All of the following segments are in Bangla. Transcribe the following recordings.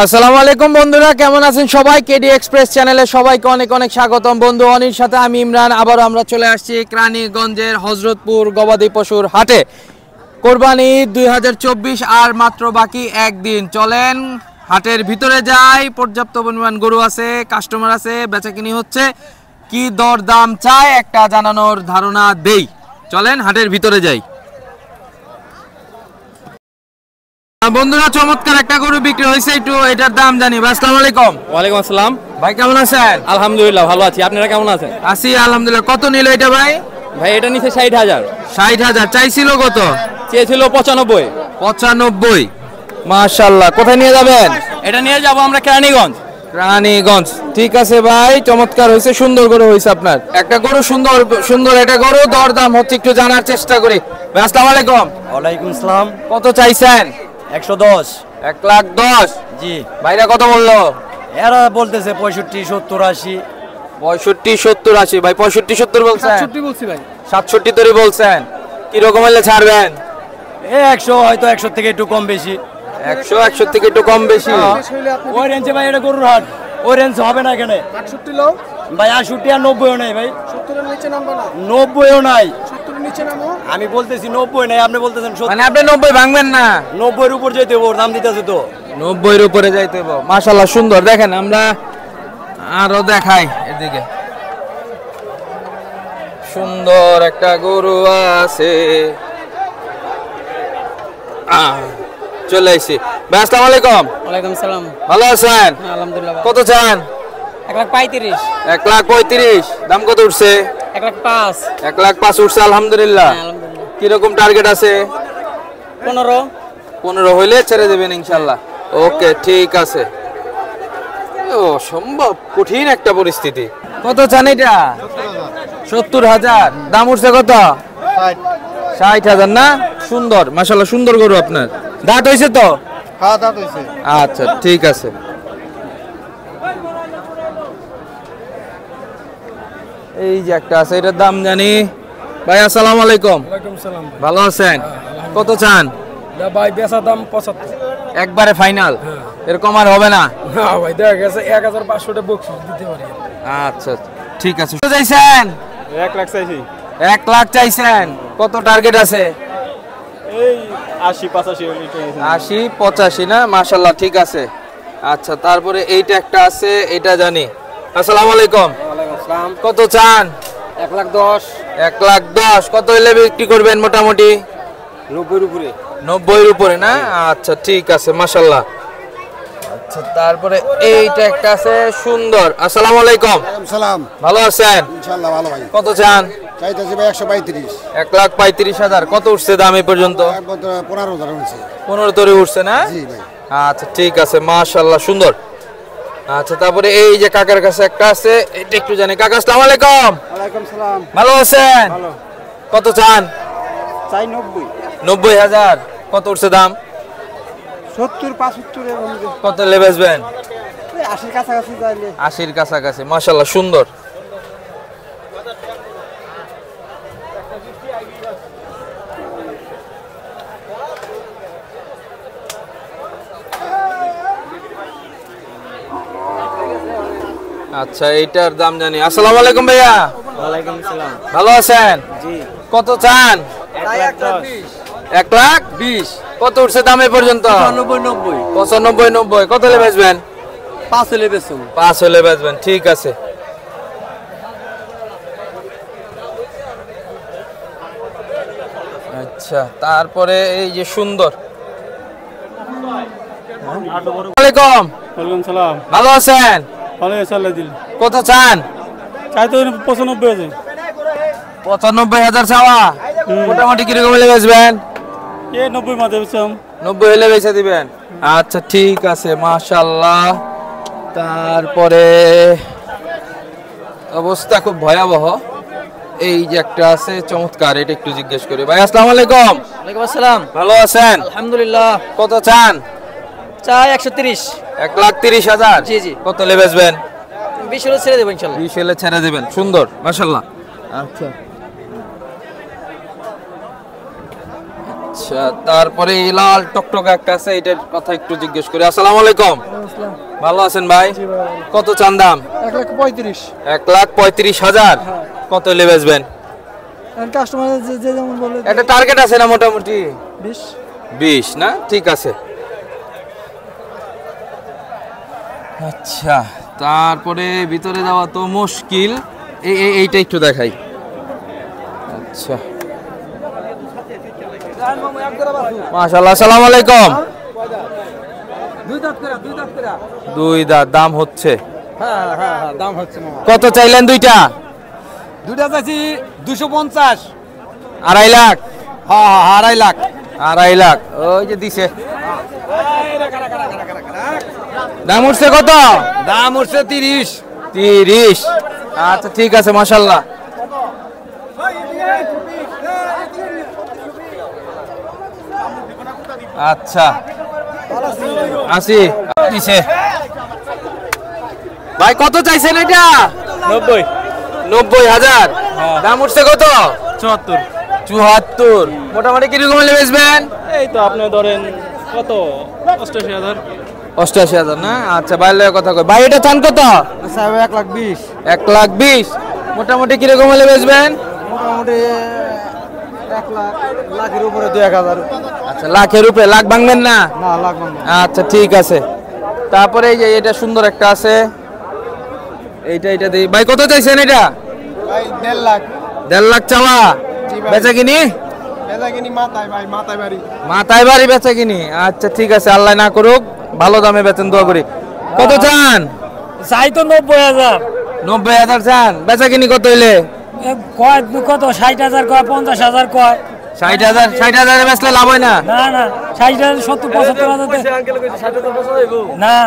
আসসালামু আলাইকুম বন্ধুরা, কেমন আছেন সবাই? কেডি এক্সপ্রেস চ্যানেলে সবাইকে অনেক অনেক স্বাগতম। বন্ধু অনির সাথে আমি ইমরান আবারও আমরা চলে আসছি কেরানীগঞ্জের হযরতপুর গবাদি পশুর হাটে। কোরবানি 2024 আর মাত্র বাকি একদিন। চলেন হাটের ভিতরে যাই। পর্যাপ্ত পরিমাণ গরু আছে, কাস্টমার আছে, বেচাকিনি হচ্ছে। কি দর দাম চাই একটা জানানোর ধারণা দেই। চলেন হাটের ভিতরে যাই। বন্ধুরা চমৎকার একটা গরু বিক্রি হয়েছে, একটু এটার দাম জানি। আসসালামু আলাইকুম। ওয়ালাইকুম আসসালাম ভাই কেমন আছেন? আলহামদুলিল্লাহ ভালো আছি, আপনারা কেমন আছেন? আছি আলহামদুলিল্লাহ। কত নিল এটা ভাই? ভাই এটা নিচে 60,000। 60,000 চাইছিল, কত চেয়েছিল 95। 95। মাশাআল্লাহ। কোথায় নিয়ে যাবেন? এটা নিয়ে যাব আমরা কেরানীগঞ্জ। রানীগঞ্জ। ঠিক আছে ভাই, চমৎকার হয়েছে, সুন্দর গরু হয়েছে আপনার। একটা গরু সুন্দর সুন্দর একটা গরু, দরদাম হচ্ছে একটু জানার চেষ্টা করি। ভাই আসসালামু আলাইকুম। ওয়ালাইকুম আসসালাম। কত চাইছেন? 110। 1,10,000। জি। ভাইরা কত বললো? এরা বলতেছে 65, 70, 80। 65, 70, 80। ভাই 65, 70 বলছেন? 67 বলছি ভাই। 67 তরি বলছেন। কি রকম হলে ছাড়বেন? 100, হয়তো 100 থেকে একটু কম বেশি। 100, 100 থেকে একটু কম বেশি। ওই রেঞ্জে ভাই, এটা গরুর হাট, ওই রেঞ্জ হবে না এখানে। 68 লো ভাই 68 আর 90ও নাই ভাই। 70 এর নিচে নামবে না। 90ও নাই। 70 এর নিচে নামো। আমি বলতেছি 90 নাই, আপনি বলতেছেন 70। মানে আপনি 90 ভাঙবেন না? 90 এর উপর যেতে হবে, ওর দাম দিতেছে তো। 90 এর উপরে যাইতে হবে। মাশাআল্লাহ সুন্দর। দেখেন আমরা আরো দেখাই এদিকে। সুন্দর একটা গরু আছে। চলে আইছি। ভাই আসসালামু আলাইকুম। ওয়ালাইকুম সালাম। ভালো আছেন? আলহামদুলিল্লাহ। কত চান? 1,35,000। 1,35,000। দাম কত উঠছে? 1,05,000। 1,05,000 উঠছে আলহামদুলিল্লাহ। আলহামদুলিল্লাহ। কিরকম টার্গেট আছে? 15। 15 হইলে ছেড়ে দেবেন ইনশাল্লাহ। ওকে ঠিক আছে। ও সম্ভব কঠিন একটা পরিস্থিতি। কত চান এটা? 70,000। দাম উঠছে কত? 60,000 না? সুন্দর মাশাআল্লাহ, সুন্দর গরু আপনার। দাঁত হইছে তো? হ্যাঁ, দাঁত হইছে। আচ্ছা ঠিক আছে। এই যে একটা আছে, এটার দাম জানি। ভাই আসসালামু আলাইকুম। ওয়ালাইকুম সালাম। ভালো আছেন? কত চান? দা ভাই বেচা দাম 75। একবারে ফাইনাল? এরকম আর হবে না? না ভাই, দেখা গেছে 1,500 টাকা বকশিশ দিতে পারি। আচ্ছা ঠিক আছে। কত চাইছেন? 1 লাখ চাইছি। 1 লাখ চাইছেন। কত টার্গেট আছে? এই 80, 85 হইলে ঠিক আছে। 80, 85 না? মাশাআল্লাহ ঠিক আছে। আচ্ছা তারপরে এইটা একটা আছে, এটা জানি। আসসালামু আলাইকুম। ওয়ালাইকুম আসসালাম। কত চান? 1,10,000। 1,10,000। কত হইলে বিক্রি করবেন মোটামুটি? 90 এর উপরে। 90 এর উপরে না? আচ্ছা ঠিক আছে মাশাআল্লাহ। আচ্ছা তারপরে এইটা একটা আছে সুন্দর। আসসালামু আলাইকুম। সালাম। ভালো আছেন? ইনশাআল্লাহ ভালো ভাই। কত চান? চাইতেছি ভাই 135। 1,35,000। কত উঠছে দাম এই পর্যন্ত? 15,000 হয়েছে। 15 তরে উঠছে না? জি ভাই। আচ্ছা ঠিক আছে মাশাআল্লাহ সুন্দর। আচ্ছা তারপরে এই যে কাকার কাছে একটা আছে, এটা একটু জানি। কাকা আসসালামু আলাইকুম। ওয়ালাইকুম সালাম। ভালো আছেন? ভালো। কত চান? চাই 90। 90,000। কত উঠছে দাম? 70, 75 এর মধ্যে। কত হলে বেচবেন? 80 কাছাকাছি চাইলে। 80-র কাছাকাছি। মাশাআল্লাহ সুন্দর। আচ্ছা এইটার দাম জানি। আসসালামু আলাইকুম ভাইয়া। ওয়ালাইকুম সালাম। ভালো আছেন? জি। কত চান? 1,10,000। 1,20,000। কত উঠছে দাম এ পর্যন্ত? 90। 95, 90। কত হলে বেচবেন? 5 হলে বেচুন। 5 হলে বেচবেন। ঠিক আছে। আচ্ছা তারপরে এই যে সুন্দর। ওয়ালাইকুম। ওয়ালাইকুম সালাম। ভালো আছেন? ভালো আছে আল্লাহ দিল। কত চান? চাই তো 95 আছে। 95,000 চাওয়া। মোটামুটি কিরকম হলে বেচবেন? 90 মাঝে বেচাম। 90 হলে বেচে দিবেন। আচ্ছা ঠিক আছে মাশাআল্লাহ। তারপরে অবস্থা খুব ভয়াবহ। এই যে একটা আছে চমৎকার, এটা একটু জিজ্ঞেস করি। ভাই আসসালামু আলাইকুম। ওয়ালাইকুম আসসালাম। ভালো আছেন? আলহামদুলিল্লাহ। কত চান? চাই 130। 1,30,000। জি, জি। কত হলে বেচবেন? 20 হলে ছেড়ে দেব ইনশাআল্লাহ। 20 হলে ছেড়ে দেবেন। সুন্দর মাশাআল্লাহ। আচ্ছা আচ্ছা, তারপরে এই লাল টকটক একটা আছে, এটার কথা একটু জিজ্ঞেস করি। আসসালামু আলাইকুম, ভালো আছেন ভাই? কত চান দাম? 1,35,000। 1,35,000। কত হলে বেচবেন? কাস্টমার যে যেমন বলে একটা টার্গেট আছে না মোটামুটি? 20। 20 না, ঠিক আছে। আচ্ছা, তারপরে ভিতরে যাওয়া তো মুশকিল, এইটা একটু দেখাই। আচ্ছা, মাশাআল্লাহ। আসসালামু আলাইকুম। দুই দাঁত, দাম হচ্ছে? হ্যাঁ, দাম হচ্ছে মামা। কত চাইলেন দুইটা? দুইটা চাইছি 250। 2.5 লাখ? হ্যাঁ, 2.5 লাখ। 2.5 লাখ, ওই যে দিছে। দাম উঠছে কত? দাম হচ্ছে 30। 30। আচ্ছা, ঠিক আছে, মাশাআল্লাহ। আচ্ছা, আসি দিছে। ভাই কত চাইছেন এটা? 90,000। দাম উঠছে কত? 74। মোটামুটি কিরকম হলে বেচবেন? এই তো আপনি ধরেন কত 88,000। 88,000 না? আচ্ছা, বাইরে কথা কই। ভাই এটা চান কত? সাহেব 1,20,000। 1,20,000। মোটামুটি কিরকম হলে বেচবেন? মোটামুটি 1 লাখ, লাখের উপরে 2,000। আচ্ছা, লাখের উপরে? লাখ ভাঙবেন না? না, লাখ ভাঙবে। আচ্ছা, ঠিক আছে। তারপরে এই যে এটা সুন্দর একটা আছে, এইটা দেই। ভাই কত চাইছেন এটা? ভাই 1.5 লাখ। 1.5 লাখ চাওয়া? বেচা কিনি? বেলা কিনি মাথায় ভাই, মাথায় বাড়ি। মাথায় বাড়ি বেচা কিনি? আচ্ছা, ঠিক আছে, আল্লাহ না করুক, ভালো দামে বেচেন, দোয়া করি। কত চান? চাই তো 90,000। 90,000 চান? বেচা কিনি কত হইলে? কয় কত? 60,000 কয়, 50,000 কয়। 60,000? 60,000 এ বেচলে লাভ হয় না? না, 60,000, 70-75,000। না,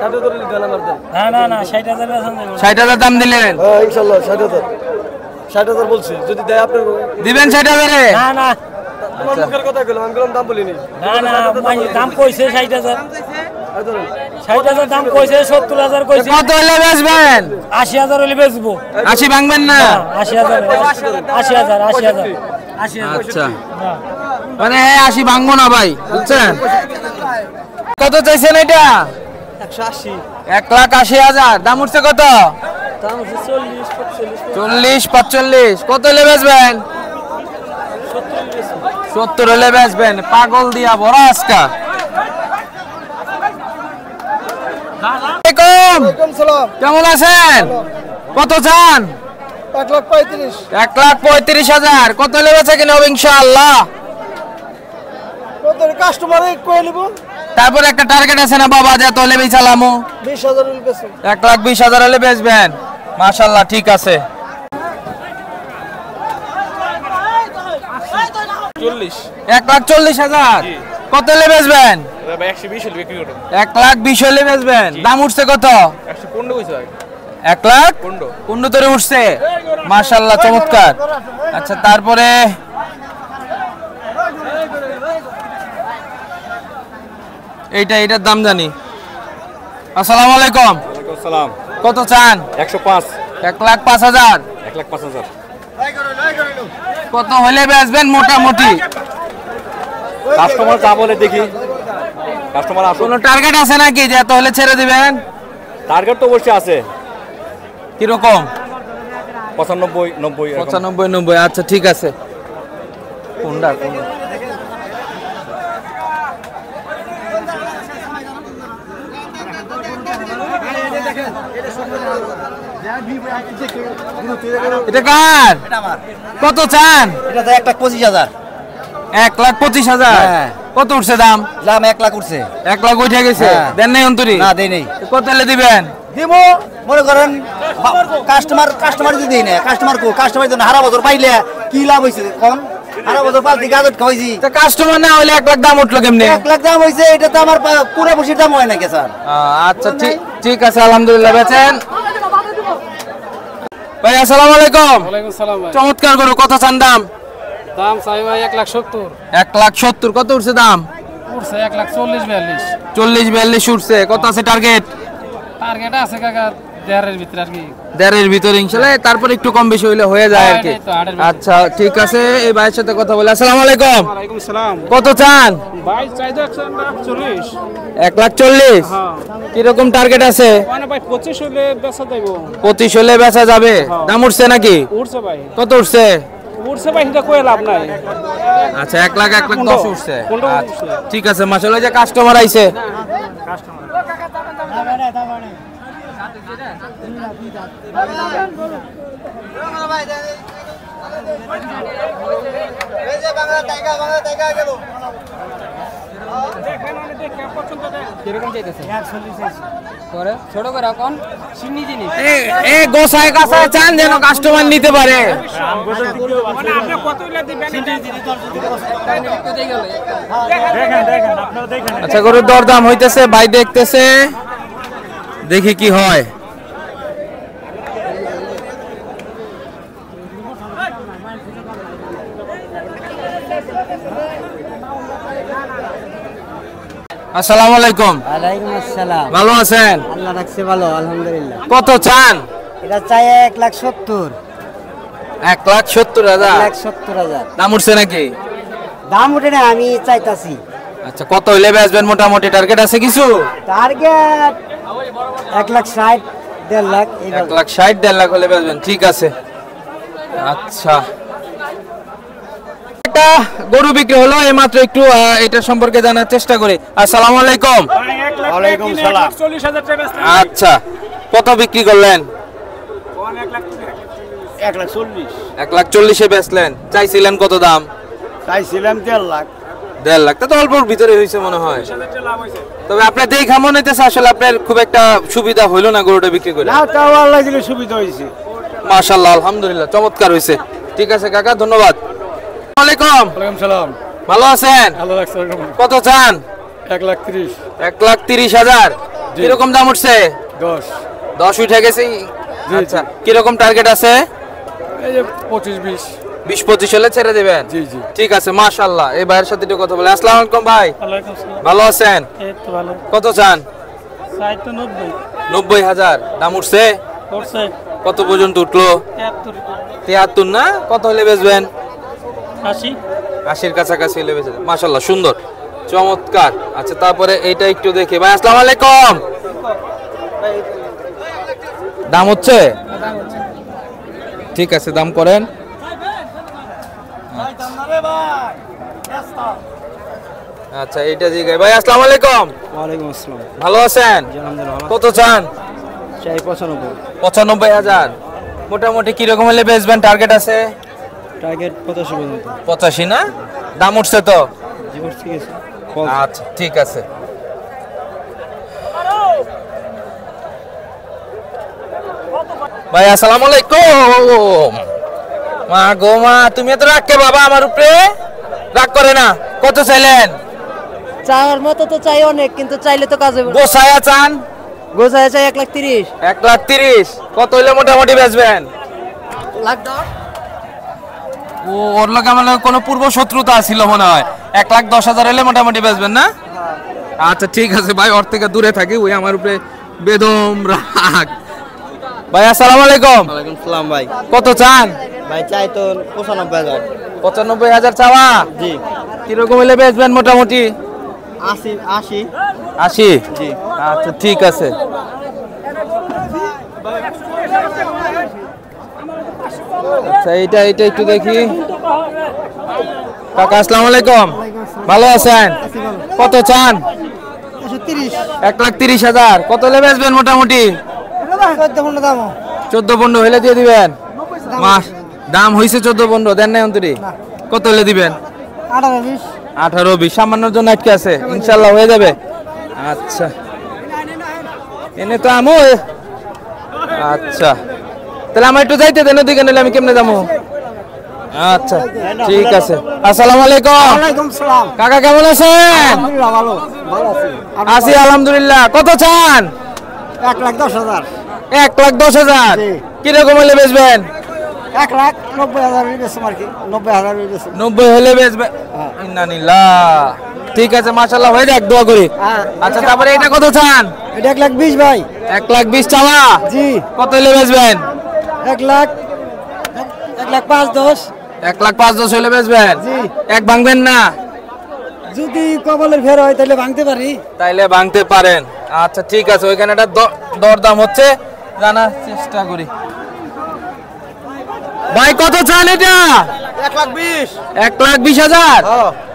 60,000 বেতন দেব। 60,000 দাম দিলেন? ইনশাআল্লাহ 60,000। 60,000 বলছি, যদি দেয় আপনার। দিবেন 60,000 এ? না, তোমার মুখের কথা কইলাম, আমি দাম বলিনি। না, দাম কইছে 60,000। 60,000 দাম কইছে, 70,000 কইছে। কত হলে বেচবেন? 80,000 হলে বেচবো। 80 ভাঙবেন না? 80,000। 80,000। আচ্ছা, মানে 80 ভাঙবো না ভাই, বুঝছেন? কত চাইছেন এটা? 180। 1,80,000। দাম উঠছে কত? দাম হচ্ছে 40-45। কত হলে বেচবেন? 70 হলে বেচবেন? পাগল দিয়া বড় আজকা। কেমন আছেন? কত চান? 1,35,000। 1,35,000। কত হলে বেচা কিনা হবে ইনশাআল্লাহ? কত কাস্টমারে কই নিব? তারপর একটা টার্গেট আছে না বাবা, যা হলে বেচালামু? 20,000 হলে বেচো। 1,20,000 হলে বেচবেন? মাশাআল্লাহ, ঠিক আছে। 1,40,000। কত হলে বেচবেন? 120 হলে বিক্রি করব। 1,20,000 হলে বেচবেন? দাম উঠছে কত? 115 কইছে ভাই। 1,15,000 ধরে উঠছে? মাশাআল্লাহ, চমৎকার। আচ্ছা, তারপরে এইটার দাম জানি। আসসালামু আলাইকুম। ওয়ালাইকুম আসসালাম। কত চান? 105। 1,05,000। 1,05,000। কত হলে বেচবেন মোটামুটি? কাস্টমার যা বলে দেখি। কাস্টমার আসুন। কোনো টার্গেট আছে নাকি যে এত হলে ছেড়ে দিবেন? টার্গেট তো অবশ্যই আছে। কিরকম? 95, 90 এরকম। 95, 90। আচ্ছা, ঠিক আছে। কোনটা? এটা কার? কত চান? এটা তো 1,25,000। 1,25,000। হ্যাঁ। কত উঠছে দাম? দাম 1 লাখ উঠছে। 1 লাখ উঠে গেছে? হ্যাঁ। দেন নাই অন্তরি? না, দেই নেই। কত হলে দিবেন? দিব মনে করেন কাস্টমার যদি দেই না, কাস্টমার জন্য হারা বছর পাইলে কি লাভ হইছে কোন? হারা বছর পালতি গাজট খাইছি। তা কাস্টমার না হলে 1 লাখ দাম উঠলো কেমনে? 1 লাখ দাম হইছে, এটা তো আমার পুরা বসির দাম হয় না কে স্যার। আচ্ছা, ঠিক আছে, আলহামদুলিল্লাহ। বেচেন ভাই? আসসালামু আলাইকুম। ওয়ালাইকুম সালাম ভাই। চমৎকার গরু, কত চান দাম? দাম চাই ভাই 1,70,000। 1,70,000। কত উঠছে দাম? উঠছে 1,40,000-42,000। 40-42 উঠছে। কত আছে টার্গেট? টার্গেট আছে কাকা দেড়ের ভিতরে ইনশাআল্লাহ, তারপর একটু কম বেশি হইলে হয়ে যায় আর কি। আচ্ছা ঠিক আছে, এই ভাইয়ের সাথে কথা বলে। আসসালামু আলাইকুম। ওয়ালাইকুম সালাম কত চান? ভাই চাইতো 140 1,40,000। কিরকম টার্গেট আছে? মানে ভাই 25 হলে বেচা দেব। 25 হলে বেচা যাবে। দাম উঠছে নাকি? উঠছে ভাই, কত উঠছে? উঠছে ভাই, এটা কই লাভ নাই। আচ্ছা 1,10,000 উঠছে। কোনটা আচ্ছা, ঠিক আছে মাশাআল্লাহ। যে কাস্টমার আইছে, এ গোসাই কাঁসাই চান যেন কাস্টমার নিতে পারে। আচ্ছা গরুর দরদাম হইতেছে, ভাই দেখতেছে, দেখি কি হয়। আসসালামু আলাইকুম। ওয়ালাইকুম আসসালাম। ভালো আছেন? আল্লাহ রাখছে ভালো, আলহামদুলিল্লাহ। কত চান? এটা চাই 1,70,000। 1,70,000। 1,70,000 দাম উঠছে নাকি? দাম উঠে না, আমি চাইতাছি। আচ্ছা কত হইলে বেচবেন মোটামুটি? টার্গেট আছে কিছু? টার্গেট 1,60,000, 1.5 লাখ। 1,60,000, 1.5 লাখ হলে বেচবেন। ঠিক আছে। আচ্ছা একটা গরু বিক্রি হলো এইমাত্র, একটু এটা সম্পর্কে জানার চেষ্টা করি। আসসালামু আলাইকুম। ওয়ালাইকুম সালাম। 40,000 টাকা বেচা। আচ্ছা কত বিক্রি করলেন? 1,40,000। 1,40,000 বেচলেন। চাইছিলেন কত দাম? চাইছিলাম 1.5 লাখ। 1.5 লাখ তো অল্পর ভিতরে হয়েছে মনে হয়। তবে আপনার দেখা মনে হইতেছে আসলে আপনার খুব একটা সুবিধা হইলো না গরুটা বিক্রি করে। না তাও আল্লাহ দিলে সুবিধা হয়েছে। মাশাআল্লাহ, আলহামদুলিল্লাহ, চমৎকার হয়েছে। ঠিক আছে কাকা, ধন্যবাদ। আসসালামু আলাইকুম। ওয়ালাইকুম সালাম। ভালো আছেন? আল্লাহ রাখছে। কত চান? 1,30,000। 1,30,000। কিরকম দাম উঠছে? 10। 10 উঠে গেছে। আচ্ছা কিরকম টার্গেট আছে? এই যে 25-20। 20-25 হলে ছেড়ে দিবেন। জি জি। ঠিক আছে মাশাআল্লাহ। এই ভাইয়ের সাথে একটু কথা বলে। আসসালামু আলাইকুম ভাই। ওয়ালাইকুম সালাম। ভালো আছেন? এই তো ভালো। কত চান? চাই তো 90। 90,000। দাম উঠছে? করছে কত পর্যন্ত উঠলো? 73। 73 না? কত হলে বেচবেন? 80। 80-র কাছাকাছি হলে বেচবেন। মাশাআল্লাহ, সুন্দর, চমৎকার। আচ্ছা তারপরে এইটা একটু দেখি ভাই। আসসালামু আলাইকুম। দাম হচ্ছে? ঠিক আছে, দাম করেন। আচ্ছা এইটা জিগাই ভাই। আসসালামু আলাইকুম। ওয়ালাইকুম আসসালাম। ভালো আছেন? কত চান? চাই 95। 95,000। মোটামুটি কিরকম হলে বেচবেন? টার্গেট আছে? টার্গেট 85 পর্যন্ত। 85 না? দাম উঠছে তো? জীবন ঠিক আছে। আচ্ছা ঠিক আছে। ভাই আসসালামু আলাইকুম। মা গো মা, তুমি এত রাগ কে বাবা আমার উপরে? রাগ করে না। কত চাইলেন? চাওয়ার মতো তো চাই অনেক, কিন্তু চাইলে তো কাজ হবে না। গোসায়া চান? গোছায় চাই 1,30,000। 1,30,000। কত হইলে মোটামুটি বেচবেন? লাখ 10। ও ওর লগে আমার লগে কোনো পূর্ব শত্রুতা ছিল মনে হয়। 1,10,000 হলে মোটামুটি বেচবেন না? আচ্ছা ঠিক আছে ভাই, ওর থেকে দূরে থাকি, ওই আমার উপরে বেদম রাগ। ভাই আসসালামু আলাইকুম। ওয়ালাইকুম সালাম ভাই। কত চান? ভাই চাই তো 95,000। 95,000 চাওয়া? জি। কিরকম হলে বেচবেন মোটামুটি? 80। 80? জি। আচ্ছা ঠিক আছে। আচ্ছা এইটা একটু দেখি। কাকা আসসালামু আলাইকুম। ভালো আছেন? কত চান? 1,30,000। কত হলে বেচবেন মোটামুটি? 14-15 হলে দিয়ে দিবেন। মাস দাম হইছে 14-15, দেন নাই অন্তরি? কত হলে দিবেন? 18-20। সামান্যর জন্য আটকে আছে, ইনশাল্লাহ হয়ে যাবে। আচ্ছা এনে তো আমো। আচ্ছা তাহলে আমার একটু যাইতে দেন, ওদিকে নিলে আমি কেমনে যাবো? আচ্ছা ঠিক আছে। আসসালামু আলাইকুম। ওয়ালাইকুম সালাম। কাকা কেমন আছেন? আলহামদুলিল্লাহ ভালো। ভালো আছি। আছি আলহামদুলিল্লাহ। কত চান? 1,10,000। 1,10,000। জি। কিরকম হলে বেচবেন? 1,90,000 বেচলাম আর কি। 90,000 বেচলাম। 90 হলে বেচবেন? ইন্নালিল্লাহ। ঠিক আছে মাশাআল্লাহ, হয়ে যাক, দোয়া করি। আচ্ছা তারপরে এটা কত চান? এটা 1,20,000 ভাই। 1,20,000 চাওয়া। জি। কত হলে বেচবেন? 1,05,10,000 1,05,10,000 হলে বেচবেন? জি। এক ভাঙবেন না? যদি কপালের ফের হয় তাহলে ভাঙতে পারি। তাইলে ভাঙতে পারেন। আচ্ছা ঠিক আছে, ওইখানে একটা দরদাম হচ্ছে, জানার চেষ্টা করি। ভাই কত চান এটা? 1,20,000 1,20,000।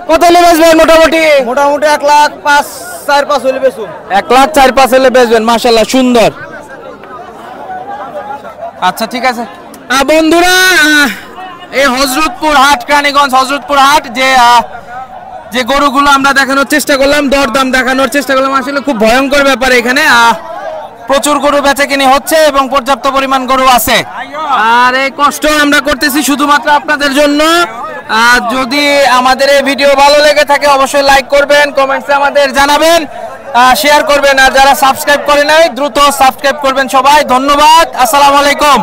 কত হলে বেচবেন মোটামুটি? মোটামুটি 1,04,5 হইলে বেচুন। 1,04,5 হলে বেচবেন। মাশাআল্লাহ সুন্দর। আচ্ছা ঠিক আছে বন্ধুরা, এই হযরতপুর হাট, কেরানীগঞ্জ হযরতপুর হাট, যে গরুগুলো আমরা দেখানোর চেষ্টা করলাম, দরদাম দেখানোর চেষ্টা করলাম, আসলে খুব ভয়ঙ্কর ব্যাপার। এখানে প্রচুর গরু বেচাকেনি হচ্ছে এবং পর্যাপ্ত পরিমাণ গরু আছে। আর এই কষ্ট আমরা করতেছি শুধুমাত্র আপনাদের জন্য। যদি আমাদের এই ভিডিও ভালো লেগে থাকে অবশ্যই লাইক করবেন, কমেন্টসে আমাদের জানাবেন, শেয়ার করবেন। আর যারা সাবস্ক্রাইব করে নাই দ্রুত সাবস্ক্রাইব করবেন সবাই। ধন্যবাদ, আসসালামু আলাইকুম।